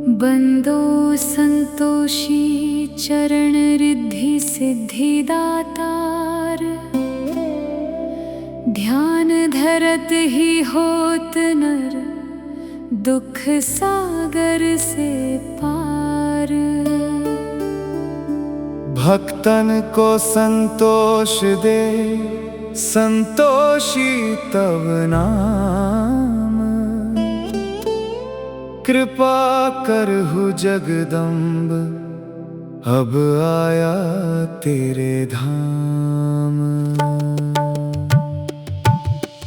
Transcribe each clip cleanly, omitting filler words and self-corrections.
बंदो संतोषी चरण रिद्धि सिद्धिदातार। ध्यान धरत ही होत नर दुख सागर से पार। भक्तन को संतोष दे संतोषी तव नाम। कृपा करहु जगदम्ब अब आया तेरे धाम।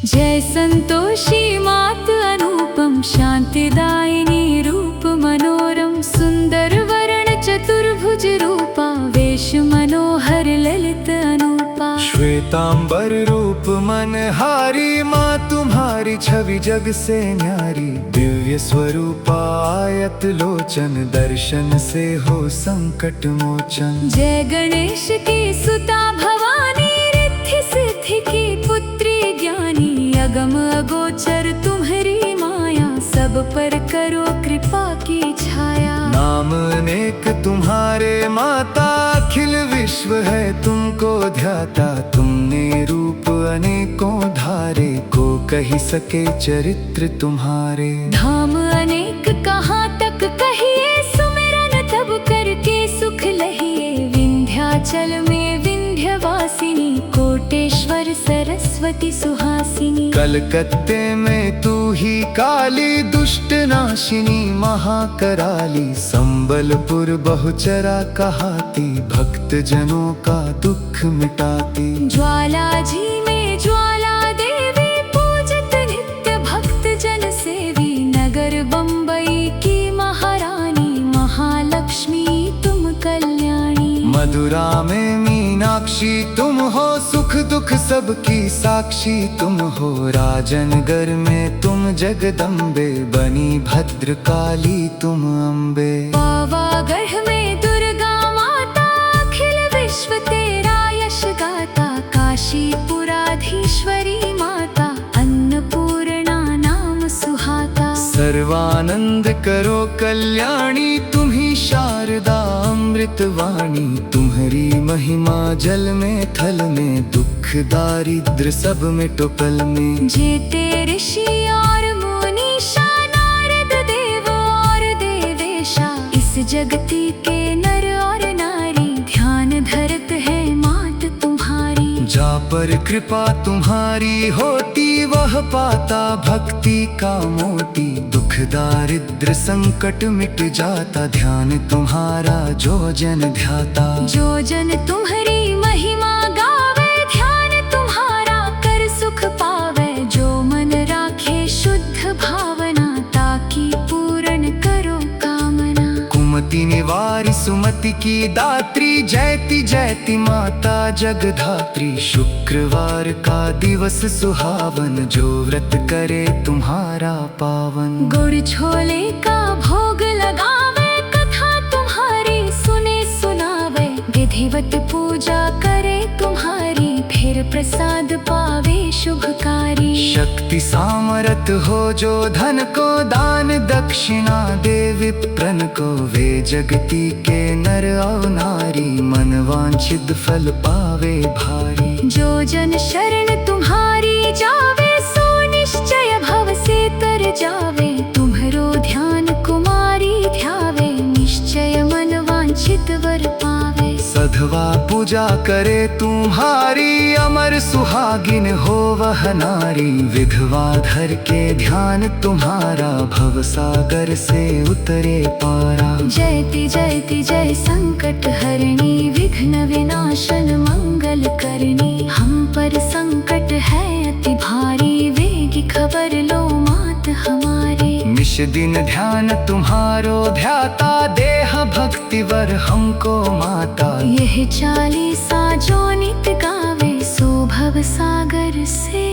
जय संतोषी मात अनुपम शांतिदायिनी रूप मनोरम। सुंदर वर्ण चतुर्भुज रूपा वेश मनोहर ललित अनुपा। श्वेतांबर रूप मनहारी माँ तुम्हारी छवि जग से न्यारी। दिव्य स्वरूपा आयत लोचन दर्शन से हो संकट मोचन। जय गणेश की सुता भवानी रिद्धि सिद्धि की पुत्री ज्ञानी। अगम अगोचर तुम्हारी माया सब पर करो कृपा की छाया। नाम अनेक तुम्हारे माता अखिल विश्व है तुमको ध्याता। तुमने रूप अनेकों धारे को कही सके चरित्र तुम्हारे। धाम अनेक कहाँ तक कहिए सुमिरन तब करके सुख लहिए। विंध्याचल में विंध्यवासिनी कोटेश्वर सरस्वती सुहासिनी। कलकत्ते में तू ही काली दुष्ट नाशिनी महाकराली। संबलपुर बहुचरा कहाती भक्त जनों का दुख मिटाती। ज्वाला जी में ज्वाला देवी पूजित नित्य भक्त जन सेवी। नगर बम्बई की महारानी महालक्ष्मी तुम कल्याणी। मधुरा में मीनाक्षी तुम हो सुख दुख सबकी साक्षी तुम हो। राजनगर में तुम जगदम्बे बनी भद्रकाली तुम अम्बे। पावागढ़ में दुर्गा माता अखिल विश्व तेरा यश गाता। काशीपुराधीश्वरी माता अन्नपूर्णा नाम सुहाता। सर्वानंद करो कल्याणी तुम्ही शारदा अमृतवाणी। तुम्हारी महिमा जल में थल में दुख दारिद्र सब में टोपल में। जेते ऋषि और मुनीषा नारद देव और देवेशा। इस जगती के नर और नारी ध्यान धरत है मात तुम्हारी। जा पर कृपा तुम्हारी होती वह पाता भक्ति का मोती। दुख दारिद्र संकट मिट जाता ध्यान तुम्हारा जो जन ध्याता। जो जन तुम्हारी महिमा गावे ध्यान तुम्हारा कर सुख पावे। जो मन राखे शुद्ध भावना ताकि पूर्ण करो कामना। कुमति निवारी सुमति की दात्री जयति जयति माता जगधात्री। शुक्रवार का दिवस सुहावन जो व्रत करे तुम्हारा पावन। गुड़ छोले का भोग लगावे कथा तुम्हारी सुने सुनावे। विधिवत पूजा करे तुम्हारी फिर प्रसाद पावे शुभकारी। शक्ति सामर्थ हो जो धन को दान दक्षिणा दे विप्रन को। वे जगती के नर और नारी मन वांछित फल पावे भारी। जो जन शरण तुम्हारी जावे सो निश्चय भव से तर जावे। तुम्हारो ध्यान कुमारी ध्यावे निश्चय मन वांछित वर पावे। सधवा पूजा करे तुम्हारी अमर सुहागिन हो वह नारी। विधवा धर के ध्यान तुम्हारा भव सागर से उतरे पारा। जयति जयति जय संकट हरणी विघ्न विनाशन मंगल करनी। हम पर संकट है अति भारी वेगी खबर लो मात हमारे। निश दिन ध्यान तुम्हारो ध्याता देह भक्ति वर हमको माता। यह चालीसा जो नित गावे सो भव सागर से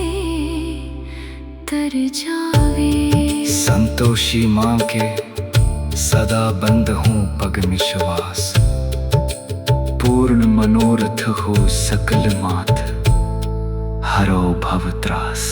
तर जावे। संतोषी माँ के सदा बंद हूँ पग विश्वास। पूर्ण मनोरथ हो सकल मात हरो भव त्रास।